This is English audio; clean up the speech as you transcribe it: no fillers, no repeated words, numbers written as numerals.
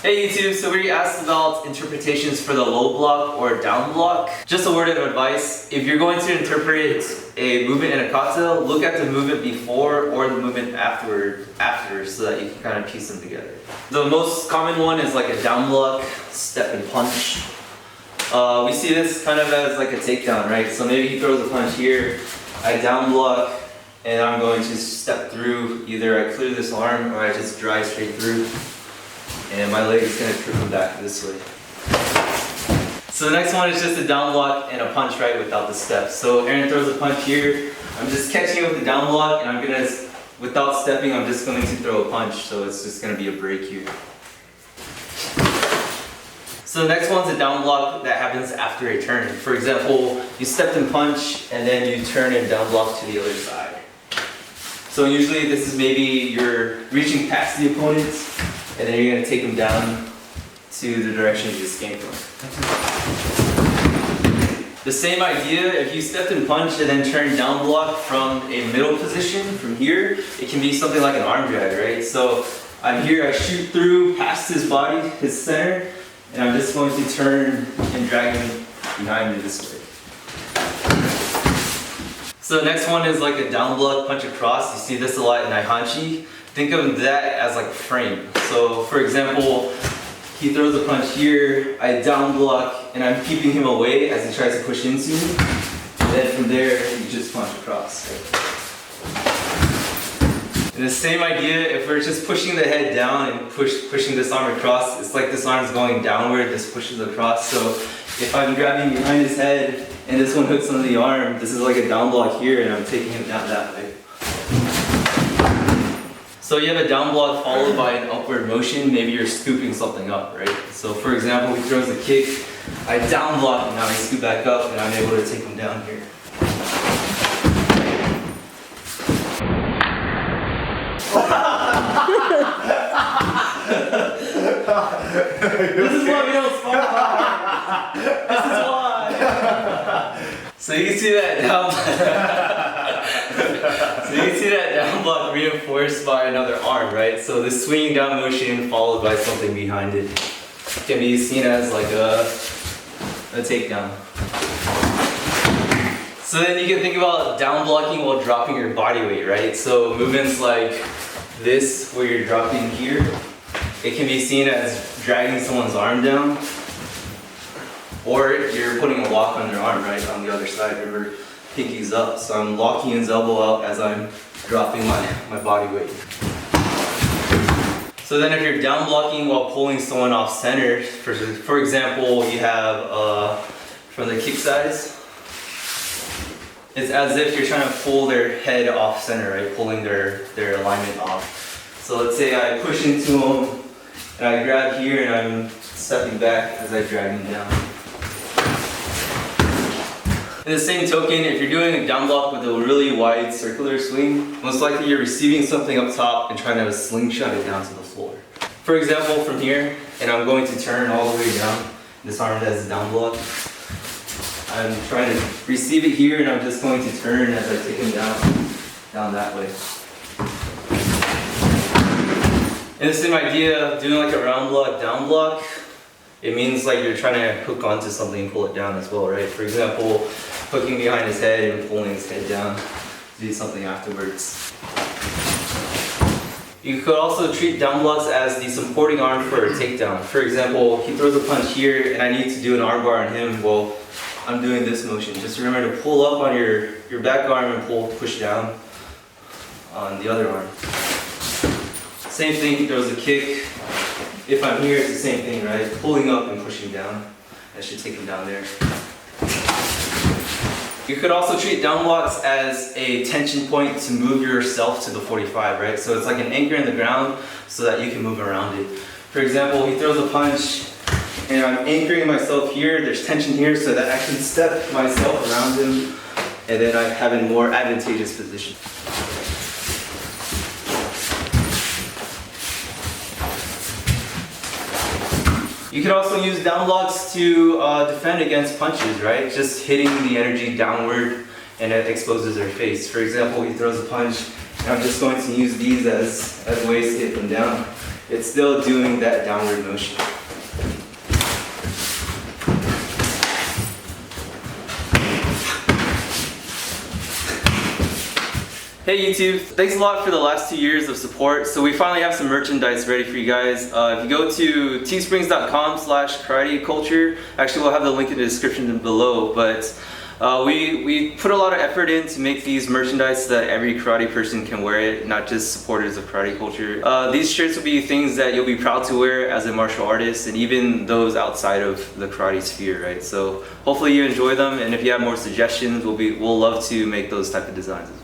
Hey YouTube, so we asked about interpretations for the low block or down block. Just a word of advice, if you're going to interpret a movement in a kata, look at the movement before or the movement after so that you can kind of piece them together. The most common one is like a down block, step and punch. We see this kind of as like a takedown, right? So maybe he throws a punch here, I down block, and I'm going to step through. Either I clear this arm or I just drive straight through. And my leg is going to trickle back this way. So the next one is just a down block and a punch, right, without the steps. So Aaron throws a punch here. I'm just catching it with the down block, and I'm going to, without stepping, I'm just going to throw a punch. So it's just going to be a break here. So the next one's a down block that happens after a turn. For example, you stepped and punch, and then you turn and down block to the other side. So usually this is maybe you're reaching past the opponent, and then you're going to take them down to the direction you just came from. The same idea, if you stepped and punched and then turned down block from a middle position, from here, it can be something like an arm drag, right? So I'm here, I shoot through past his body, his center, and I'm just going to turn and drag him behind me this way. So the next one is like a down block punch across. You see this a lot in Aihanchi. Think of that as like a frame. So for example, he throws a punch here, I down block, and I'm keeping him away as he tries to push into me. And then from there, you just punch across. And the same idea, if we're just pushing the head down and pushing this arm across, it's like this arm is going downward, this pushes across. So if I'm grabbing behind his head and this one hooks on the arm, this is like a down block here, and I'm taking him down that way. So you have a down block followed by an upward motion. Maybe you're scooping something up, right? So for example, he throws a kick, I down block, and now I scoop back up, and I'm able to take him down here. This is why we don't spar. This is why. So you can see that down block reinforced by another arm, right? So the swinging down motion followed by something behind it can be seen as like a takedown. So then you can think about down blocking while dropping your body weight, right? So movements like this, where you're dropping here, it can be seen as dragging someone's arm down, or you're putting a lock on their arm, right, on the other side. Remember, pinky's up, so I'm locking his elbow out as I'm dropping my body weight. So then if you're down blocking while pulling someone off center, for example, you have from the kick size, it's as if you're trying to pull their head off center, right, pulling their alignment off. So let's say I push into him, and I grab here, and I'm stepping back as I drag him down. In the same token, if you're doing a down block with a really wide circular swing, most likely you're receiving something up top and trying to slingshot it down to the floor. For example, from here, and I'm going to turn all the way down, this arm has a down block. I'm trying to receive it here, and I'm just going to turn as I take him down that way. And the same idea, doing like a round block, down block, it means like you're trying to hook onto something and pull it down as well, right? For example, hooking behind his head and pulling his head down to do something afterwards. You could also treat down blocks as the supporting arm for a takedown. For example, he throws a punch here and I need to do an armbar on him. Well, I'm doing this motion. Just remember to pull up on your back arm and push down on the other arm. Same thing, he throws a kick. If I'm here, it's the same thing, right? Pulling up and pushing down. I should take him down there. You could also treat down blocks as a tension point to move yourself to the 45, right? So it's like an anchor in the ground so that you can move around it. For example, he throws a punch and I'm anchoring myself here. There's tension here so that I can step myself around him, and then I have a more advantageous position. You can also use down blocks to defend against punches, right? Just hitting the energy downward, and it exposes their face. For example, he throws a punch, and I'm just going to use these as ways to hit them down. it's still doing that downward motion. Hey YouTube, thanks a lot for the last 2 years of support. So we finally have some merchandise ready for you guys. If you go to teesprings.com/karateculture, actually we'll have the link in the description below, but we put a lot of effort in to make these merchandise so that every karate person can wear it, not just supporters of karate culture. These shirts will be things that you'll be proud to wear as a martial artist, and even those outside of the karate sphere, right? So hopefully you enjoy them, and if you have more suggestions, we'll love to make those type of designs as well.